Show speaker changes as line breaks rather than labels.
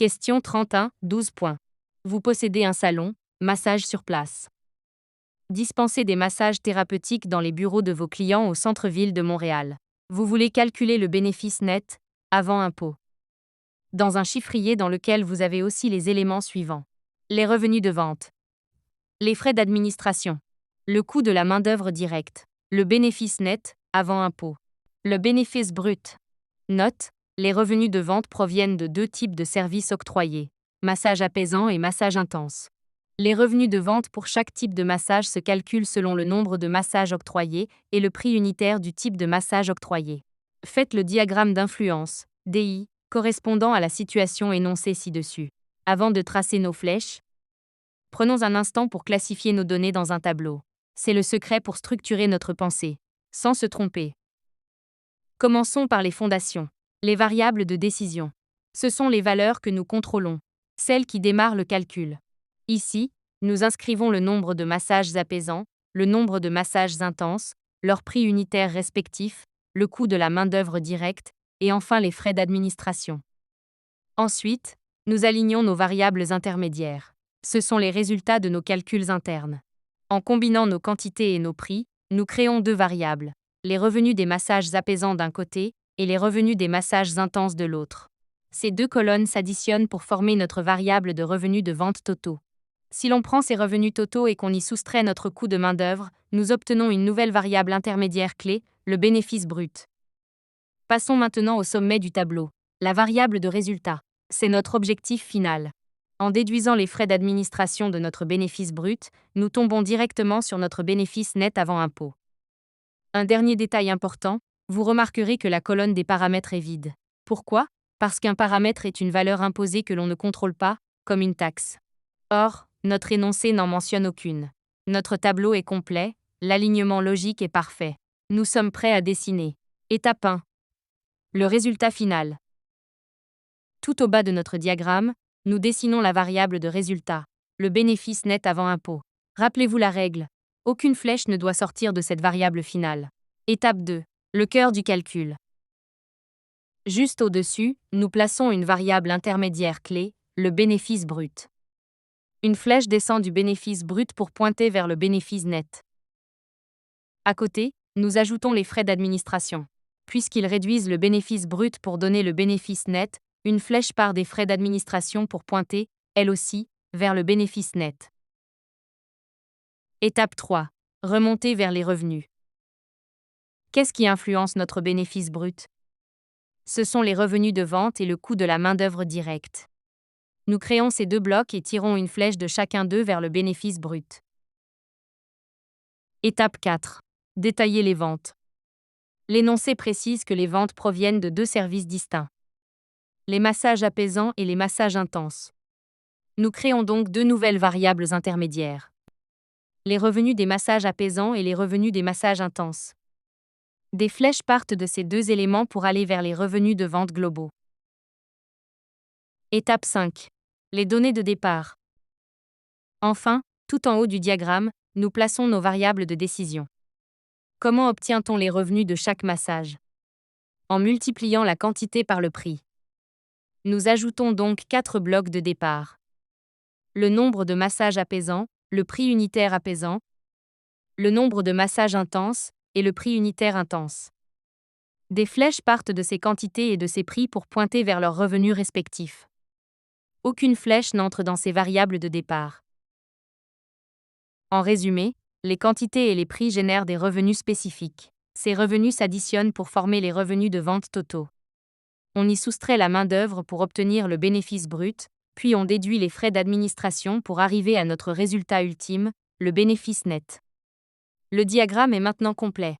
Question 31, 12 points. Vous possédez un salon, massage sur place. Dispensez des massages thérapeutiques dans les bureaux de vos clients au centre-ville de Montréal. Vous voulez calculer le bénéfice net, avant impôt. Dans un chiffrier dans lequel vous avez aussi les éléments suivants. Les revenus de vente. Les frais d'administration. Le coût de la main-d'œuvre directe. Le bénéfice net, avant impôt. Le bénéfice brut. Note, les revenus de vente proviennent de deux types de services octroyés. Massage apaisant et massage intense. Les revenus de vente pour chaque type de massage se calculent selon le nombre de massages octroyés et le prix unitaire du type de massage octroyé. Faites le diagramme d'influence, DI, correspondant à la situation énoncée ci-dessus. Avant de tracer nos flèches, prenons un instant pour classifier nos données dans un tableau. C'est le secret pour structurer notre pensée, sans se tromper. Commençons par les fondations. Les variables de décision. Ce sont les valeurs que nous contrôlons, celles qui démarrent le calcul. Ici, nous inscrivons le nombre de massages apaisants, le nombre de massages intenses, leur prix unitaire respectif, le coût de la main-d'œuvre directe, et enfin les frais d'administration. Ensuite, nous alignons nos variables intermédiaires. Ce sont les résultats de nos calculs internes. En combinant nos quantités et nos prix, nous créons deux variables, les revenus des massages apaisants d'un côté et les revenus des massages intenses de l'autre. Ces deux colonnes s'additionnent pour former notre variable de revenus de vente totaux. Si l'on prend ces revenus totaux et qu'on y soustrait notre coût de main-d'œuvre, nous obtenons une nouvelle variable intermédiaire clé, le bénéfice brut. Passons maintenant au sommet du tableau. La variable de résultat. C'est notre objectif final. En déduisant les frais d'administration de notre bénéfice brut, nous tombons directement sur notre bénéfice net avant impôt. Un dernier détail important, vous remarquerez que la colonne des paramètres est vide. Pourquoi ? Parce qu'un paramètre est une valeur imposée que l'on ne contrôle pas, comme une taxe. Or, notre énoncé n'en mentionne aucune. Notre tableau est complet, l'alignement logique est parfait. Nous sommes prêts à dessiner. Étape 1. Le résultat final. Tout au bas de notre diagramme, nous dessinons la variable de résultat, le bénéfice net avant impôt. Rappelez-vous la règle. Aucune flèche ne doit sortir de cette variable finale. Étape 2. Le cœur du calcul. Juste au-dessus, nous plaçons une variable intermédiaire clé, le bénéfice brut. Une flèche descend du bénéfice brut pour pointer vers le bénéfice net. À côté, nous ajoutons les frais d'administration. Puisqu'ils réduisent le bénéfice brut pour donner le bénéfice net, une flèche part des frais d'administration pour pointer, elle aussi, vers le bénéfice net. Étape 3. Remonter vers les revenus. Qu'est-ce qui influence notre bénéfice brut ? Ce sont les revenus de vente et le coût de la main-d'œuvre directe. Nous créons ces deux blocs et tirons une flèche de chacun d'eux vers le bénéfice brut. Étape 4. Détailler les ventes. L'énoncé précise que les ventes proviennent de deux services distincts. Les massages apaisants et les massages intenses. Nous créons donc deux nouvelles variables intermédiaires. Les revenus des massages apaisants et les revenus des massages intenses. Des flèches partent de ces deux éléments pour aller vers les revenus de vente globaux. Étape 5. Les données de départ. Enfin, tout en haut du diagramme, nous plaçons nos variables de décision. Comment obtient-on les revenus de chaque massage ? En multipliant la quantité par le prix. Nous ajoutons donc 4 blocs de départ. Le nombre de massages apaisants, le prix unitaire apaisant, le nombre de massages intenses et le prix unitaire intense. Des flèches partent de ces quantités et de ces prix pour pointer vers leurs revenus respectifs. Aucune flèche n'entre dans ces variables de départ. En résumé, les quantités et les prix génèrent des revenus spécifiques. Ces revenus s'additionnent pour former les revenus de vente totaux. On y soustrait la main-d'œuvre pour obtenir le bénéfice brut, puis on déduit les frais d'administration pour arriver à notre résultat ultime, le bénéfice net. Le diagramme est maintenant complet.